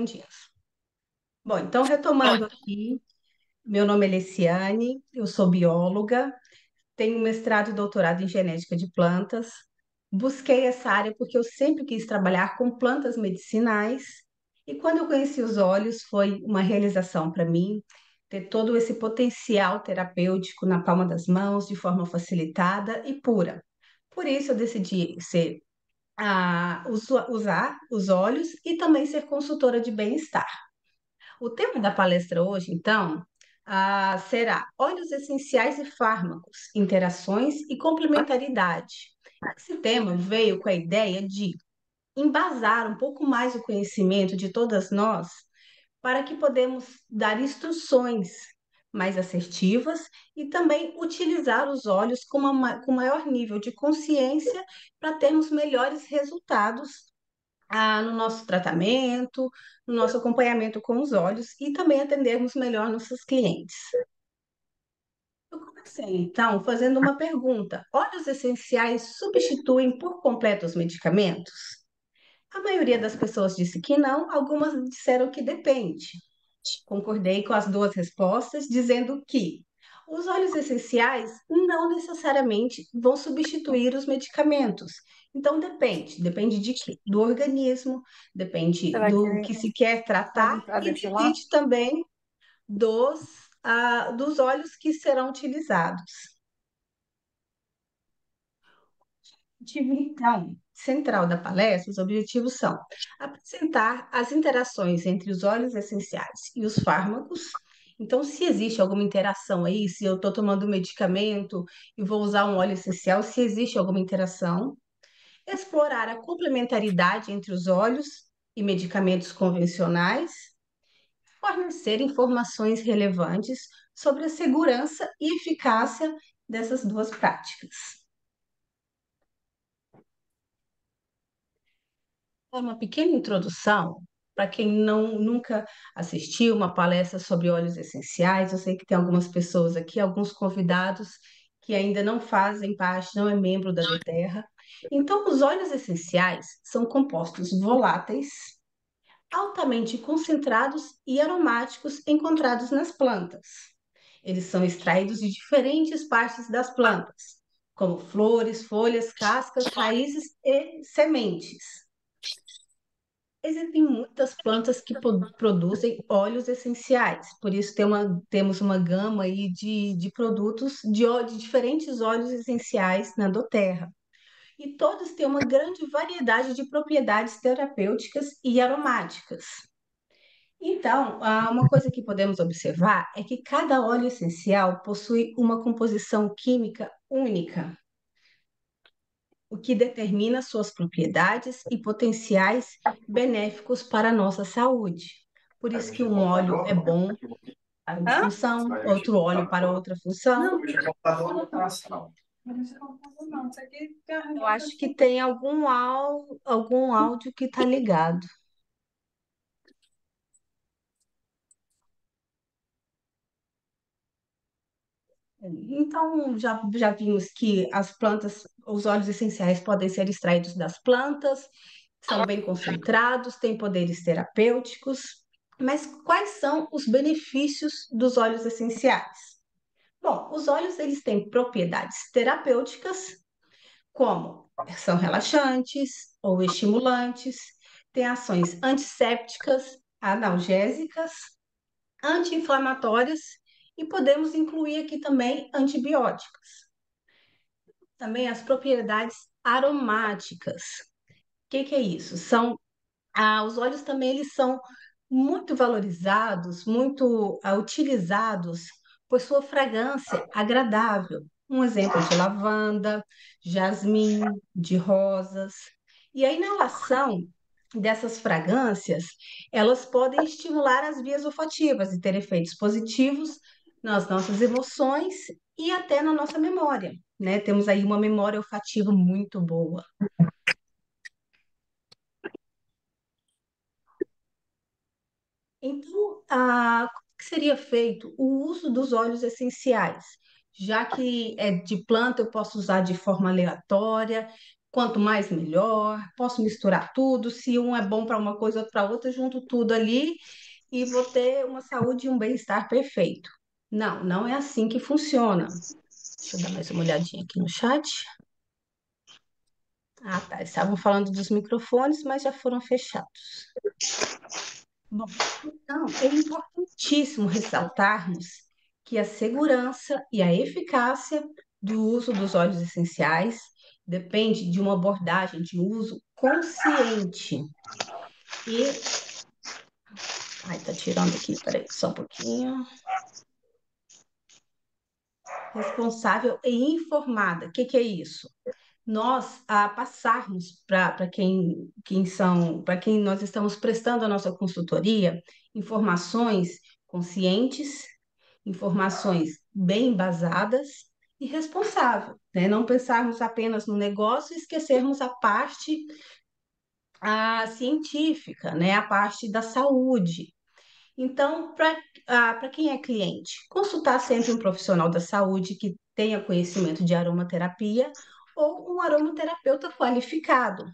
Dias. Bom, então, retomando aqui, meu nome é Leciane, eu sou bióloga, tenho mestrado e doutorado em genética de plantas. Busquei essa área porque eu sempre quis trabalhar com plantas medicinais e quando eu conheci os óleos foi uma realização para mim ter todo esse potencial terapêutico na palma das mãos, de forma facilitada e pura. Por isso eu decidi usar os óleos e também ser consultora de bem-estar. O tema da palestra hoje, então, será óleos essenciais e fármacos, interações e complementaridade. Esse tema veio com a ideia de embasar um pouco mais o conhecimento de todas nós para que podemos dar instruções mais assertivas e também utilizar os óleos com maior nível de consciência para termos melhores resultados no nosso tratamento, no nosso acompanhamento com os olhos e também atendermos melhor nossos clientes. Eu comecei, então, fazendo uma pergunta: óleos essenciais substituem por completo os medicamentos? A maioria das pessoas disse que não, algumas disseram que depende. Concordei com as duas respostas, dizendo que os óleos essenciais não necessariamente vão substituir os medicamentos. Então, depende de quê? Do organismo, depende Será que do que se quer pode tratar entrar e desse lado? depende também dos, dos óleos que serão utilizados. Objetivo, então, central da palestra, os objetivos são apresentar as interações entre os óleos essenciais e os fármacos. Então, se existe alguma interação aí, se eu estou tomando um medicamento e vou usar um óleo essencial, se existe alguma interação. Explorar a complementaridade entre os óleos e medicamentos convencionais. Fornecer informações relevantes sobre a segurança e eficácia dessas duas práticas. Uma pequena introdução para quem nunca assistiu uma palestra sobre óleos essenciais. Eu sei que tem algumas pessoas aqui, alguns convidados que ainda não fazem parte, não é membro da Doterra. Então, os óleos essenciais são compostos voláteis, altamente concentrados e aromáticos encontrados nas plantas. Eles são extraídos de diferentes partes das plantas, como flores, folhas, cascas, raízes e sementes. Existem muitas plantas que produzem óleos essenciais, por isso temos uma gama aí de produtos de diferentes óleos essenciais na doTERRA. E todos têm uma grande variedade de propriedades terapêuticas e aromáticas. Então, uma coisa que podemos observar é que cada óleo essencial possui uma composição química única, o que determina suas propriedades e potenciais benéficos para a nossa saúde. Por isso que um óleo é bom para uma Hã? função, outro óleo para outra função. Não, não, isso aqui Eu carregou acho que tem algum áudio que está ligado. Então, já vimos que as plantas, os óleos essenciais podem ser extraídos das plantas, são bem concentrados, têm poderes terapêuticos. Mas quais são os benefícios dos óleos essenciais? Bom, os óleos eles têm propriedades terapêuticas, como são relaxantes ou estimulantes, têm ações antissépticas, analgésicas, anti-inflamatórias e podemos incluir aqui também antibióticos. Também as propriedades aromáticas. O que é isso? Os óleos também eles são muito valorizados, muito utilizados por sua fragrância agradável. Um exemplo de lavanda, jasmim, de rosas. E a inalação dessas fragrâncias, elas podem estimular as vias olfativas e ter efeitos positivos nas nossas emoções e até na nossa memória, né? Temos aí uma memória olfativa muito boa. Então, como que seria feito o uso dos óleos essenciais? Já que é de planta, eu posso usar de forma aleatória. quanto mais melhor, posso misturar tudo, se um é bom para uma coisa, outro para outra, junto tudo ali e vou ter uma saúde e um bem-estar perfeito. Não, não é assim que funciona. Deixa eu dar mais uma olhadinha aqui no chat. Ah, tá. Estavam falando dos microfones, mas já foram fechados. Bom, então é importantíssimo ressaltarmos que a segurança e a eficácia do uso dos óleos essenciais depende de uma abordagem de uso consciente e. Ai, tá tirando aqui, peraí, só um pouquinho. Responsável e informada. O que que é isso? Nós passarmos para para quem nós estamos prestando a nossa consultoria, informações conscientes, informações bem embasadas e responsável, né? Não pensarmos apenas no negócio e esquecermos a parte científica, né? A parte da saúde. Então, para quem é cliente, consultar sempre um profissional da saúde que tenha conhecimento de aromaterapia ou um aromaterapeuta qualificado,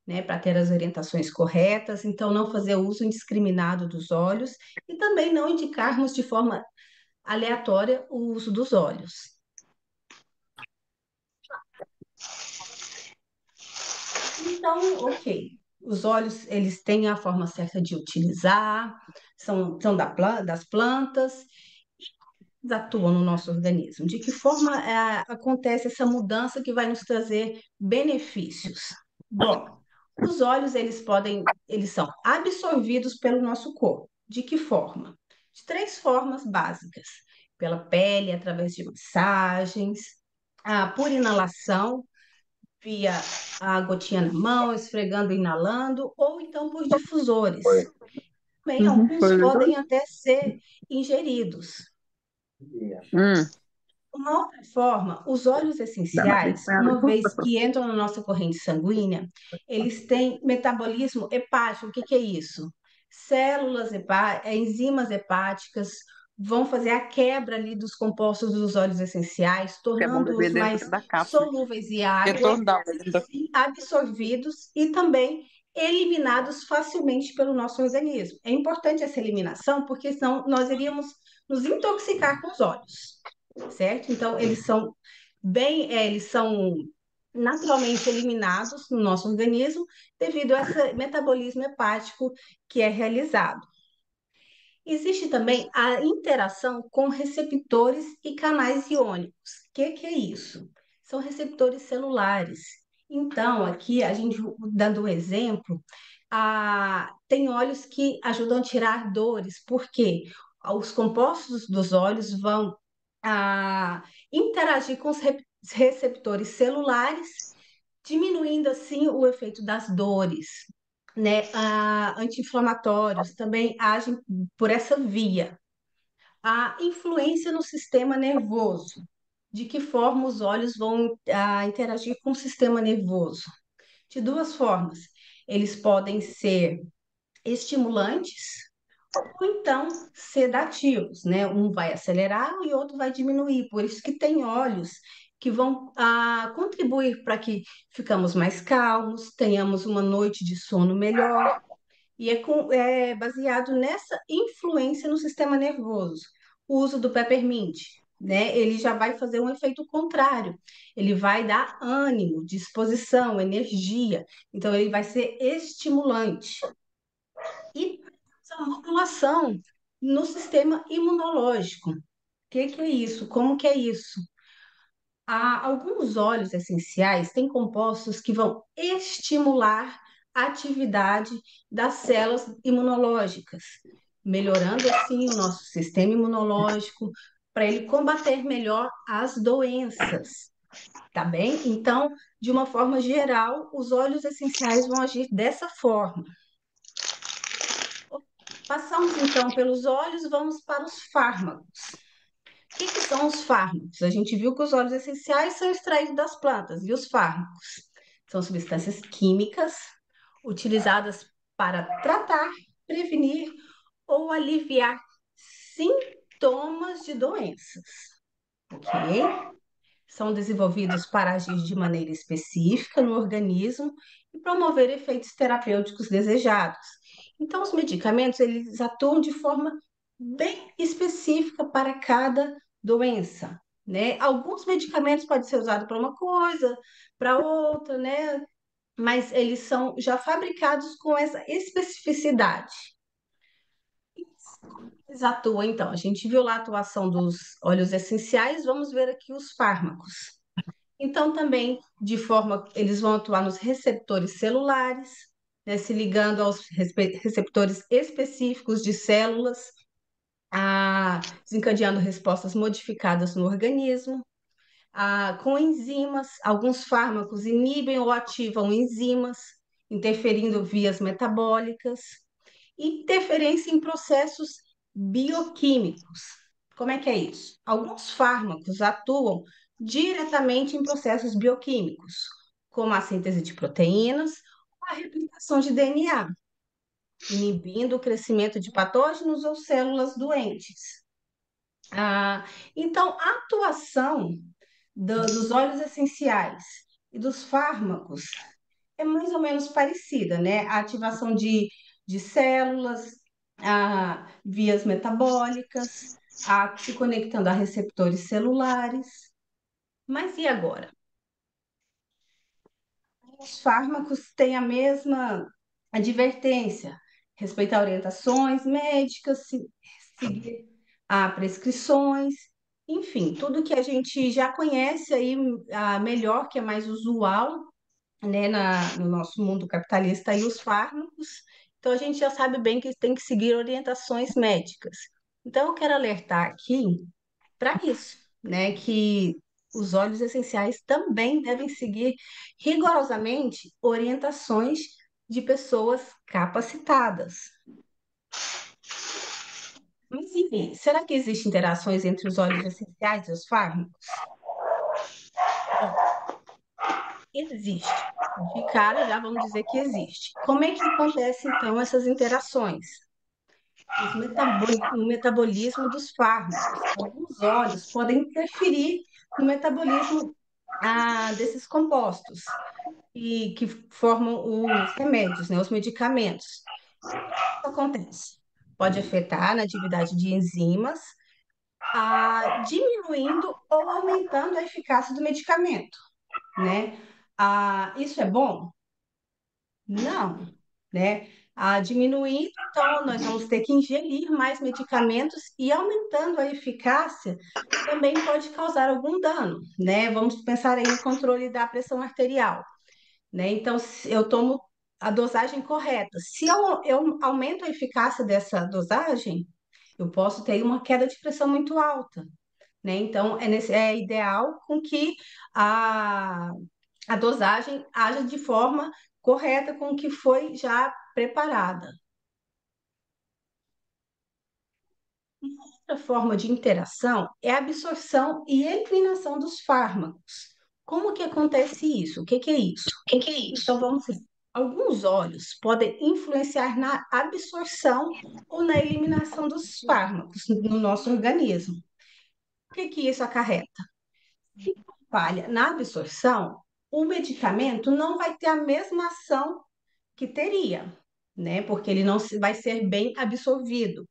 né, para ter as orientações corretas, então não fazer uso indiscriminado dos óleos e também não indicarmos de forma aleatória o uso dos óleos. Então, ok, os óleos eles têm a forma certa de utilizar, são das plantas atuam no nosso organismo? De que forma acontece essa mudança que vai nos trazer benefícios? Bom, os óleos eles são absorvidos pelo nosso corpo. De que forma? De três formas básicas: pela pele, através de massagens, por inalação, via a gotinha na mão, esfregando, inalando, ou então por difusores. Também Uhum, alguns foi podem legal. até ser ingeridos. Hum, Uma outra forma, os óleos dá uma essenciais, acompanhada. uma vez que entram na nossa corrente sanguínea, eles têm metabolismo hepático. O que que é isso? Enzimas hepáticas vão fazer a quebra ali dos compostos dos óleos essenciais, Que é bom tornando-os beber mais dentro da cápsula. solúveis em água, Retorno da lenda. e absorvidos e também eliminados facilmente pelo nosso organismo. É importante essa eliminação, porque senão nós iríamos nos intoxicar com os óleos, certo? Então, eles são naturalmente eliminados no nosso organismo devido a esse metabolismo hepático que é realizado. Existe também a interação com receptores e canais iônicos. O que que é isso? São receptores celulares. Então, aqui a gente dando um exemplo, tem óleos que ajudam a tirar dores, porque os compostos dos óleos vão interagir com os receptores celulares, diminuindo assim o efeito das dores, né? Anti-inflamatórios também agem por essa via. A influência no sistema nervoso. De que forma os óleos vão interagir com o sistema nervoso? De duas formas. Eles podem ser estimulantes ou então sedativos, né? Um vai acelerar e o outro vai diminuir. Por isso que tem óleos que vão contribuir para que ficamos mais calmos, tenhamos uma noite de sono melhor. E é baseado nessa influência no sistema nervoso. O uso do peppermint, né? Ele já vai fazer um efeito contrário. Ele vai dar ânimo, disposição, energia. Então, ele vai ser estimulante. E essa modulação no sistema imunológico. O que que é isso? Como que é isso? Alguns óleos essenciais têm compostos que vão estimular a atividade das células imunológicas, melhorando assim o nosso sistema imunológico para ele combater melhor as doenças, tá bem? Então, de uma forma geral, os óleos essenciais vão agir dessa forma. Passamos então pelos óleos, vamos para os fármacos. O que que são os fármacos? A gente viu que os óleos essenciais são extraídos das plantas, e os fármacos são substâncias químicas utilizadas para tratar, prevenir ou aliviar sintomas de doenças, ok? são desenvolvidos para agir de maneira específica no organismo e promover efeitos terapêuticos desejados. Então, os medicamentos, eles atuam de forma bem específica para cada doença, né? Alguns medicamentos podem ser usados para uma coisa, para outra, né? Mas eles são já fabricados com essa especificidade. Eles atuam, então, a gente viu lá a atuação dos óleos essenciais, vamos ver aqui os fármacos. Então, também, de forma, eles vão atuar nos receptores celulares, né, se ligando aos receptores específicos de células, desencadeando respostas modificadas no organismo. Com enzimas, alguns fármacos inibem ou ativam enzimas, interferindo vias metabólicas, e interferência em processos bioquímicos. Como é que é isso? Alguns fármacos atuam diretamente em processos bioquímicos, como a síntese de proteínas ou a replicação de DNA, inibindo o crescimento de patógenos ou células doentes. Ah, então, a atuação dos óleos essenciais e dos fármacos é mais ou menos parecida, né? A ativação de células, vias metabólicas, se conectando a receptores celulares. Mas e agora? Os fármacos têm a mesma advertência, respeitar orientações médicas, seguir prescrições, enfim, tudo que a gente já conhece aí melhor, que é mais usual, né, no nosso mundo capitalista, e os fármacos. Então, a gente já sabe bem que tem que seguir orientações médicas. Então, eu quero alertar aqui para isso, né, que os óleos essenciais também devem seguir rigorosamente orientações de pessoas capacitadas. Mas, enfim, será que existem interações entre os óleos essenciais e os fármacos? Bom, existe. De cara, já vamos dizer que existe. Como é que acontece, então, essas interações? No metabolismo dos fármacos. Alguns óleos podem interferir no metabolismo desses compostos e que formam os remédios, né, os medicamentos. O que acontece? Pode afetar na atividade de enzimas, diminuindo ou aumentando a eficácia do medicamento, né? Isso é bom? Não, né? Diminuindo, então, nós vamos ter que ingerir mais medicamentos e aumentando a eficácia também pode causar algum dano, né? Vamos pensar aí no controle da pressão arterial, né? Então, se eu tomo a dosagem correta, se eu aumento a eficácia dessa dosagem, eu posso ter uma queda de pressão muito alta, né? Então, é ideal com que a, a dosagem haja de forma correta com o que foi já preparada. Outra forma de interação é a absorção e eliminação dos fármacos. Como que acontece isso? O que que é isso? O que que é Então, isso? vamos ver. Alguns óleos podem influenciar na absorção ou na eliminação dos fármacos no nosso organismo. O que que isso acarreta? Se falha na absorção, o medicamento não vai ter a mesma ação que teria, né? Porque ele não vai ser bem absorvido.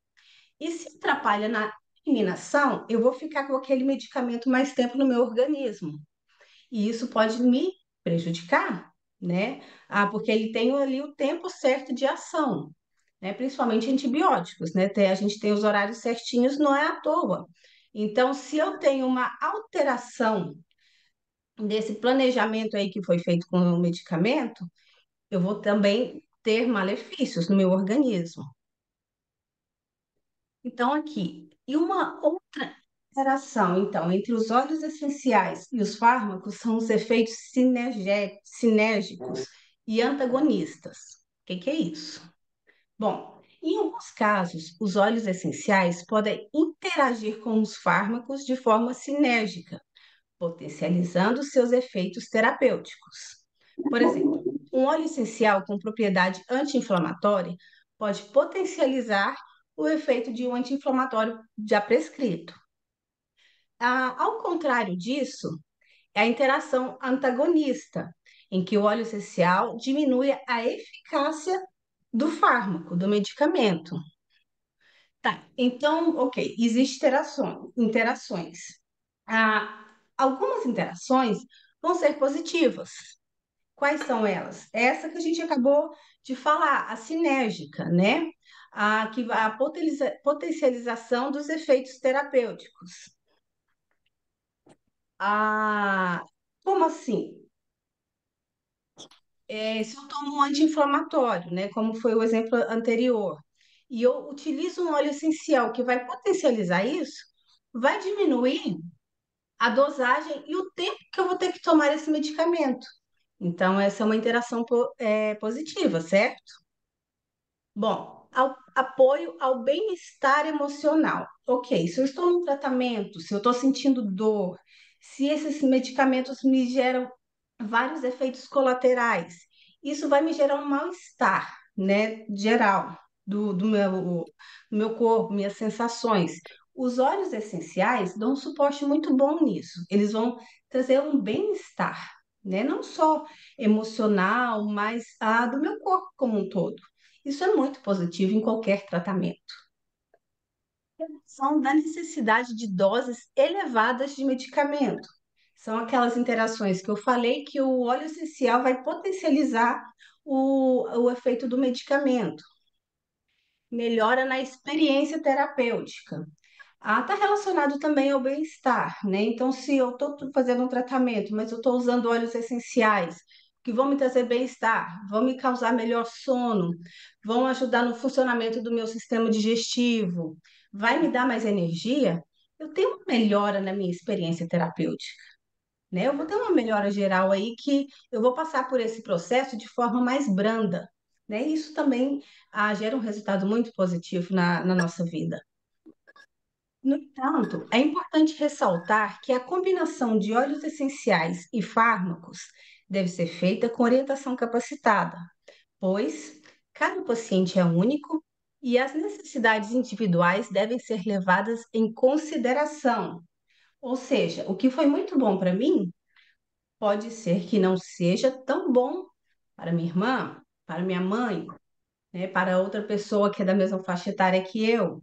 E se atrapalha na eliminação, eu vou ficar com aquele medicamento mais tempo no meu organismo. E isso pode me prejudicar, né? Porque ele tem ali o tempo certo de ação, né? Principalmente antibióticos, né? A gente tem os horários certinhos, não é à toa. Então, se eu tenho uma alteração desse planejamento aí que foi feito com o medicamento, eu vou também ter malefícios no meu organismo. Então, aqui, e uma outra interação, então, entre os óleos essenciais e os fármacos são os efeitos sinérgicos e antagonistas. O que que é isso? Bom, em alguns casos, os óleos essenciais podem interagir com os fármacos de forma sinérgica, potencializando seus efeitos terapêuticos. Por exemplo, um óleo essencial com propriedade anti-inflamatória pode potencializar o efeito de um anti-inflamatório já prescrito. Ao contrário disso, é a interação antagonista, em que o óleo essencial diminui a eficácia do fármaco, do medicamento. Tá, então, ok, existem interações. Algumas interações vão ser positivas. Quais são elas? Essa que a gente acabou de falar, a sinérgica, né? A potencialização dos efeitos terapêuticos. Ah, como assim? Se eu tomo um anti-inflamatório, né? Como foi o exemplo anterior, e eu utilizo um óleo essencial que vai potencializar isso, vai diminuir a dosagem e o tempo que eu vou ter que tomar esse medicamento. Então, essa é uma interação positiva, certo? Bom, apoio ao bem-estar emocional. Ok, se eu estou no tratamento, se eu estou sentindo dor, se esses medicamentos me geram vários efeitos colaterais, isso vai me gerar um mal-estar, né, geral do meu corpo, minhas sensações. Os óleos essenciais dão um suporte muito bom nisso. Eles vão trazer um bem-estar, né, não só emocional, mas do meu corpo como um todo. Isso é muito positivo em qualquer tratamento. São da necessidade de doses elevadas de medicamento. São aquelas interações que eu falei que o óleo essencial vai potencializar o efeito do medicamento. Melhora na experiência terapêutica. Está relacionado também ao bem-estar, né? Então, se eu estou fazendo um tratamento, mas eu estou usando óleos essenciais que vão me trazer bem-estar, vão me causar melhor sono, vão ajudar no funcionamento do meu sistema digestivo, vai me dar mais energia, eu tenho uma melhora na minha experiência terapêutica, né? Eu vou ter uma melhora geral aí que eu vou passar por esse processo de forma mais branda, né? Isso também gera um resultado muito positivo na nossa vida. No entanto, é importante ressaltar que a combinação de óleos essenciais e fármacos deve ser feita com orientação capacitada, pois cada paciente é único e as necessidades individuais devem ser levadas em consideração. Ou seja, o que foi muito bom para mim pode ser que não seja tão bom para minha irmã, para minha mãe, né, para outra pessoa que é da mesma faixa etária que eu.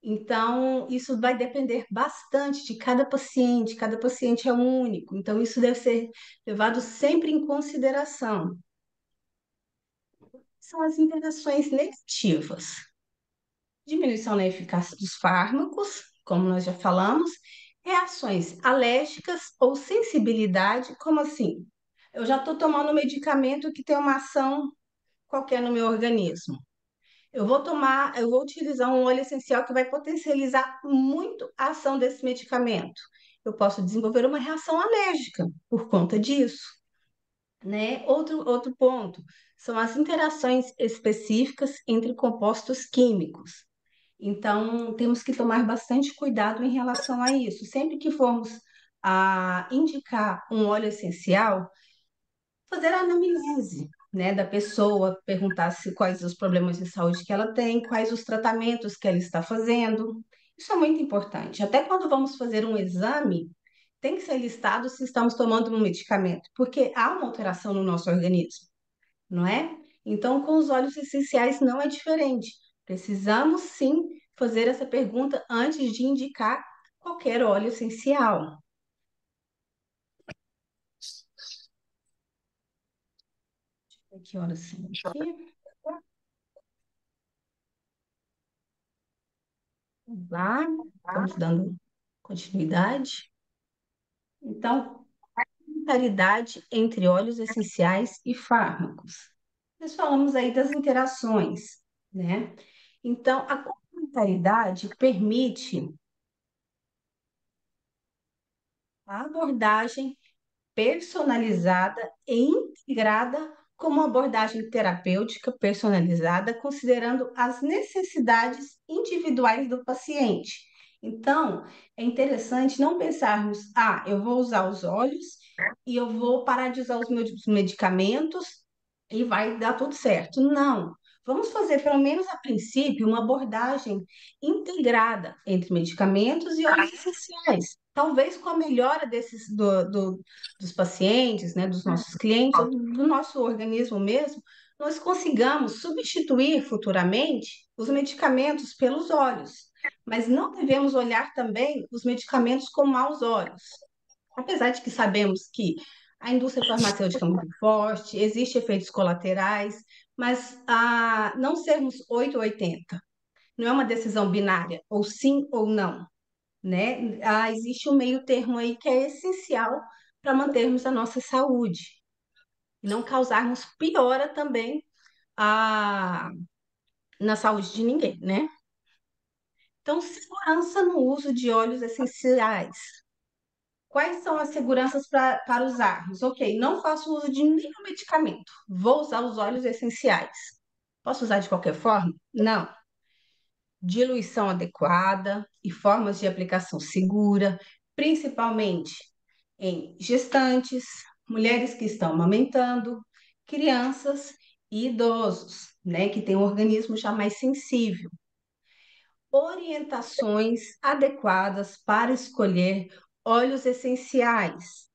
Então, isso vai depender bastante de cada paciente é único, então isso deve ser levado sempre em consideração. São as interações negativas. Diminuição na eficácia dos fármacos, como nós já falamos, reações alérgicas ou sensibilidade, como assim? Eu já estou tomando um medicamento que tem uma ação qualquer no meu organismo. Eu vou utilizar um óleo essencial que vai potencializar muito a ação desse medicamento. Eu posso desenvolver uma reação alérgica por conta disso, né? Outro ponto são as interações específicas entre compostos químicos. Então, temos que tomar bastante cuidado em relação a isso. Sempre que formos indicar um óleo essencial, fazer a anamnese, né, da pessoa, perguntar quais os problemas de saúde que ela tem, quais os tratamentos que ela está fazendo. Isso é muito importante. Até quando vamos fazer um exame, tem que ser listado se estamos tomando um medicamento, porque há uma alteração no nosso organismo, não é? Então, com os óleos essenciais não é diferente. Precisamos sim fazer essa pergunta antes de indicar qualquer óleo essencial. Que horas são aqui? Vamos lá, vamos dando continuidade. Então, complementaridade entre óleos essenciais e fármacos. Nós falamos aí das interações, né? Então, a complementaridade permite a abordagem personalizada e integrada como abordagem terapêutica personalizada, considerando as necessidades individuais do paciente. Então, é interessante não pensarmos, eu vou usar os óleos e eu vou parar de usar os meus medicamentos e vai dar tudo certo. Não. vamos fazer, pelo menos a princípio, uma abordagem integrada entre medicamentos e óleos essenciais. Talvez com a melhora dos pacientes, né, dos nossos clientes, ou do nosso organismo mesmo, nós consigamos substituir futuramente os medicamentos pelos óleos. Mas não devemos olhar também os medicamentos com maus olhos. Apesar de que sabemos que a indústria farmacêutica é muito forte, existem efeitos colaterais, mas não sermos 8 ou 80, não é uma decisão binária, ou sim ou não, né? Existe um meio termo aí que é essencial para mantermos a nossa saúde e não causarmos piora também a, na saúde de ninguém, né? Então, segurança no uso de óleos essenciais. Quais são as seguranças para usarmos? Ok, não faço uso de nenhum medicamento. Vou usar os óleos essenciais. Posso usar de qualquer forma? Não. Diluição adequada e formas de aplicação segura, principalmente em gestantes, mulheres que estão amamentando, crianças e idosos, né, que têm um organismo já mais sensível. Orientações adequadas para escolher óleos essenciais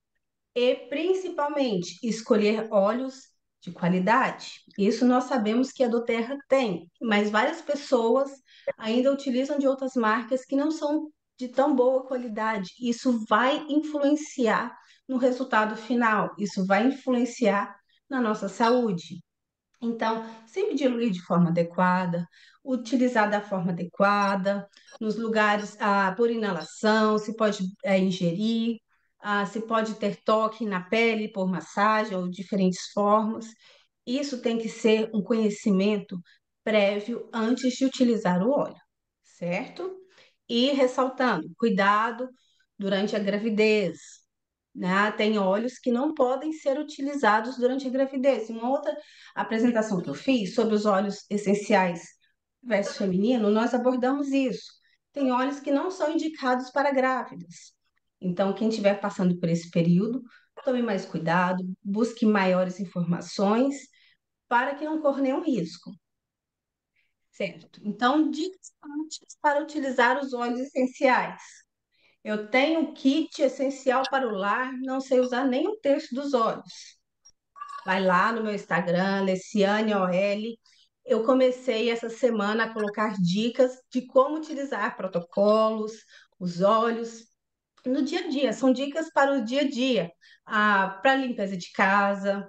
e principalmente escolher óleos de qualidade. Isso nós sabemos que a doTERRA tem, mas várias pessoas ainda utilizam de outras marcas que não são de tão boa qualidade. Isso vai influenciar no resultado final, isso vai influenciar na nossa saúde. Então, sempre diluir de forma adequada, utilizar da forma adequada, nos lugares por inalação, se pode ingerir, se pode ter toque na pele por massagem ou diferentes formas. Isso tem que ser um conhecimento prévio antes de utilizar o óleo, certo? E ressaltando, cuidado durante a gravidez, né? Tem óleos que não podem ser utilizados durante a gravidez. Uma outra apresentação que eu fiz sobre os óleos essenciais versus feminino, nós abordamos isso. Tem óleos que não são indicados para grávidas. Então, quem estiver passando por esse período, tome mais cuidado, busque maiores informações para que não corra nenhum risco, certo? Então, dicas práticas para utilizar os óleos essenciais. Eu tenho um kit essencial para o lar, não sei usar nem um terço dos óleos. Vai lá no meu Instagram, Leciane OL. Eu comecei essa semana a colocar dicas de como utilizar protocolos, os óleos no dia a dia. São dicas para o dia a dia, para limpeza de casa,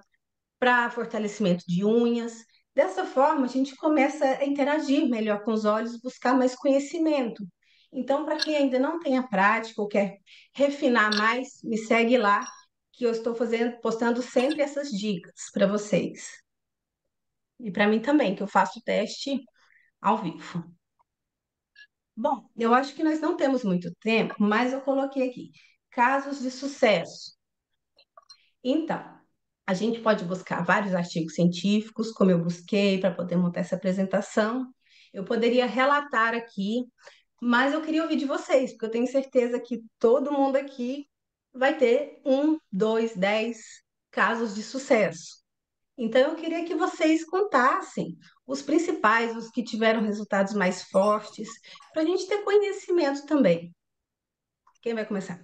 para fortalecimento de unhas. Dessa forma, a gente começa a interagir melhor com os olhos, buscar mais conhecimento. Então, para quem ainda não tem a prática ou quer refinar mais, me segue lá, que eu estou postando sempre essas dicas para vocês. E para mim também, que eu faço o teste ao vivo. Bom, eu acho que nós não temos muito tempo, mas eu coloquei aqui casos de sucesso. Então, a gente pode buscar vários artigos científicos, como eu busquei para poder montar essa apresentação. Eu poderia relatar aqui, mas eu queria ouvir de vocês, porque eu tenho certeza que todo mundo aqui vai ter um, dois, 10 casos de sucesso. Então, eu queria que vocês contassem os principais, os que tiveram resultados mais fortes, para a gente ter conhecimento também. Quem vai começar?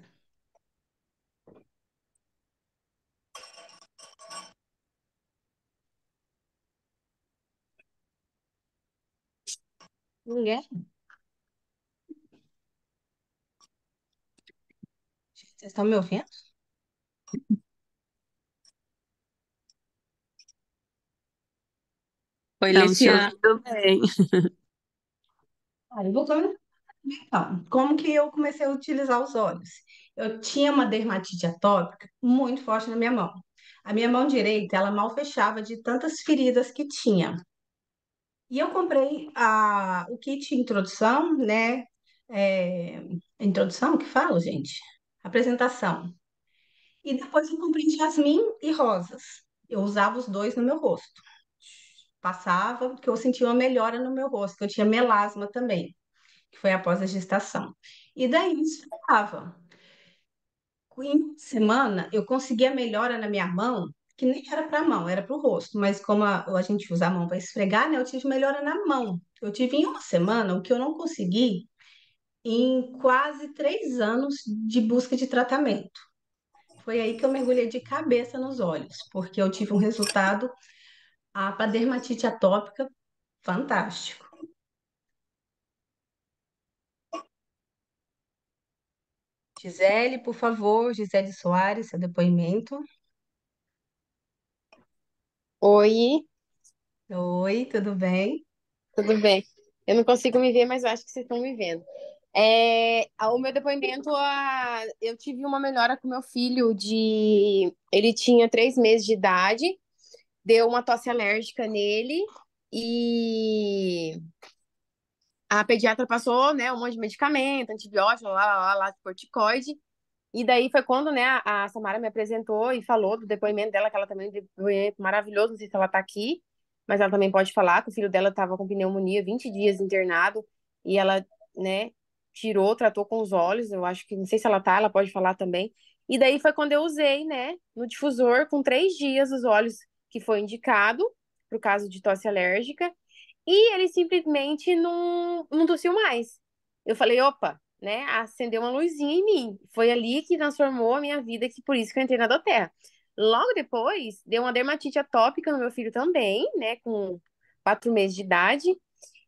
Ninguém? Vocês estão me ouvindo? Oi, Estamos te Leciane. ouvindo bem. Eu vou começar. Então, como que eu comecei a utilizar os óleos? Eu tinha uma dermatite atópica muito forte na minha mão. A minha mão direita, ela mal fechava de tantas feridas que tinha. E eu comprei o kit introdução, né? É, introdução que fala, gente? Apresentação. E depois eu comprei jasmim e rosas. Eu usava os dois no meu rosto. Passava, porque eu sentia uma melhora no meu rosto, que eu tinha melasma também, que foi após a gestação. E daí eu esfregava. Em uma semana, eu consegui a melhora na minha mão, que nem era para a mão, era para o rosto, mas como a gente usa a mão para esfregar, né, eu tive melhora na mão. Eu tive em uma semana o que eu não consegui em quase 3 anos de busca de tratamento. Foi aí que eu mergulhei de cabeça nos olhos, porque eu tive um resultado para dermatite atópica fantástico. Gisele, por favor, Gisele Soares, seu depoimento. Oi, Oi, tudo bem? tudo bem? Eu não consigo me ver, mas eu acho que vocês estão me vendo. O meu depoimento, eu tive uma melhora com meu filho Ele tinha 3 meses de idade, deu uma tosse alérgica nele e a pediatra passou, né, um monte de medicamento, antibiótico, lá, corticoide. E daí foi quando, né, a Samara me apresentou e falou do depoimento dela, que ela também é um depoimento maravilhoso, não sei se ela tá aqui, mas ela também pode falar que o filho dela estava com pneumonia, 20 dias internado, e ela, né, tratou com os olhos, eu acho que, não sei se ela tá, ela pode falar também. E daí foi quando eu usei, né, no difusor, com 3 dias, os olhos que foi indicado, pro caso de tosse alérgica, e ele simplesmente não tossiu mais. Eu falei, opa, né? Acendeu uma luzinha em mim. Foi ali que transformou a minha vida, que por isso que eu entrei na Doterra. Logo depois, deu uma dermatite atópica no meu filho também, né? Com 4 meses de idade.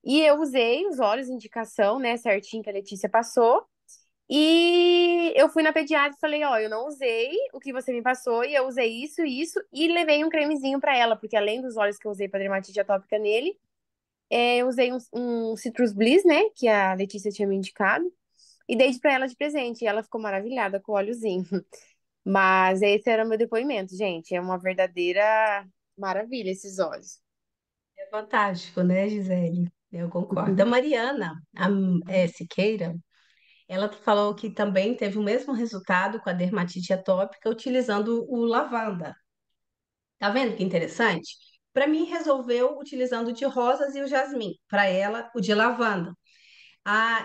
E eu usei os óleos, indicação, né? Certinho que a Letícia passou. E eu fui na pediatra e falei, ó, eu não usei o que você me passou, e eu usei isso, isso, e levei um cremezinho pra ela, porque além dos óleos que eu usei pra dermatite atópica nele, eu usei um Citrus Bliss, né? Que a Letícia tinha me indicado. E dei pra ela de presente. E ela ficou maravilhada com o óleozinho. Mas esse era o meu depoimento, gente. É uma verdadeira maravilha esses óleos. É fantástico, né, Gisele? Eu concordo. A Mariana Siqueira, ela falou que também teve o mesmo resultado com a dermatite atópica utilizando o lavanda. Tá vendo que interessante? Para mim, resolveu utilizando o de rosas e o jasmim. Para ela, o de lavanda.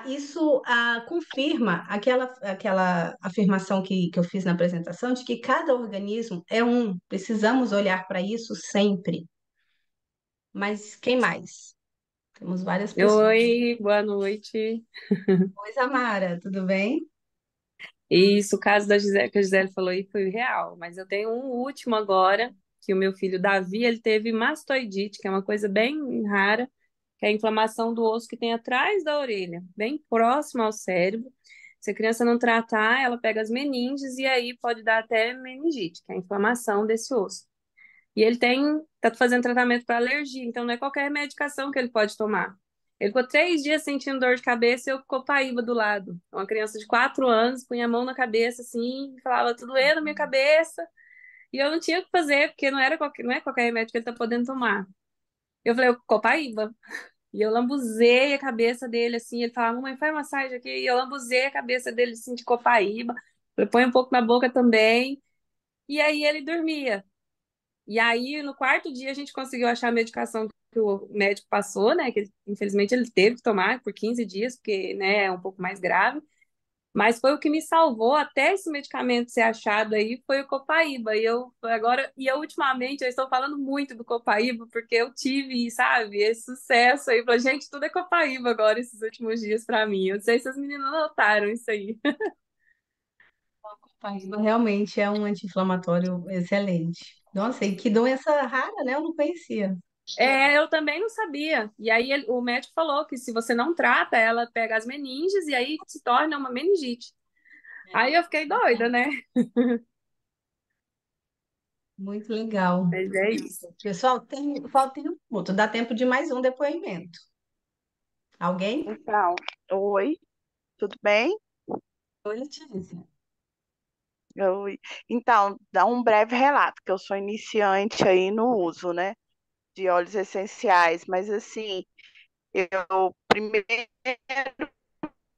Isso confirma aquela afirmação que eu fiz na apresentação de que cada organismo é um. Precisamos olhar para isso sempre. Mas quem mais? Temos várias pessoas. Oi, boa noite. Oi, Amara, tudo bem? Isso, o caso da Gisele, que a Gisele falou aí foi real, mas eu tenho um último agora, que o meu filho Davi, ele teve mastoidite, que é uma coisa bem rara, que é a inflamação do osso que tem atrás da orelha, bem próximo ao cérebro. Se a criança não tratar, ela pega as meninges e aí pode dar até meningite, que é a inflamação desse osso. E ele tá fazendo tratamento para alergia, então não é qualquer medicação que ele pode tomar. Ele ficou 3 dias sentindo dor de cabeça e eu com copaíba do lado. Uma criança de 4 anos punha a mão na cabeça assim, e falava, tudo doendo na minha cabeça. E eu não tinha o que fazer, porque não é qualquer remédio que ele tá podendo tomar. Eu falei, copaíba. E eu lambuzei a cabeça dele assim. Ele falava, mamãe, faz massagem aqui. E eu lambuzei a cabeça dele assim de copaíba. Falei, põe um pouco na boca também. E aí ele dormia. E aí, no quarto dia, a gente conseguiu achar a medicação que o médico passou, né? Que infelizmente ele teve que tomar por 15 dias, porque, né, é um pouco mais grave. Mas foi o que me salvou até esse medicamento ser achado aí, foi o Copaíba. E eu ultimamente eu estou falando muito do Copaíba, porque eu tive, sabe, esse sucesso aí. Falei, gente, tudo é Copaíba agora, esses últimos dias para mim. Eu não sei se as meninas notaram isso aí. Copaíba realmente é um anti-inflamatório excelente. Nossa, e que doença rara, né? Eu não conhecia. É, eu também não sabia. E aí o médico falou que se você não trata, ela pega as meninges e aí se torna uma meningite. Aí eu fiquei doida, né? Muito legal. Mas é isso. Pessoal, falta um minuto. Dá tempo de mais um depoimento. Alguém? Então, oi, tudo bem? Oi, Letícia. Oi. Então, dá um breve relato, que eu sou iniciante aí no uso, né, de óleos essenciais, mas assim, eu primeiro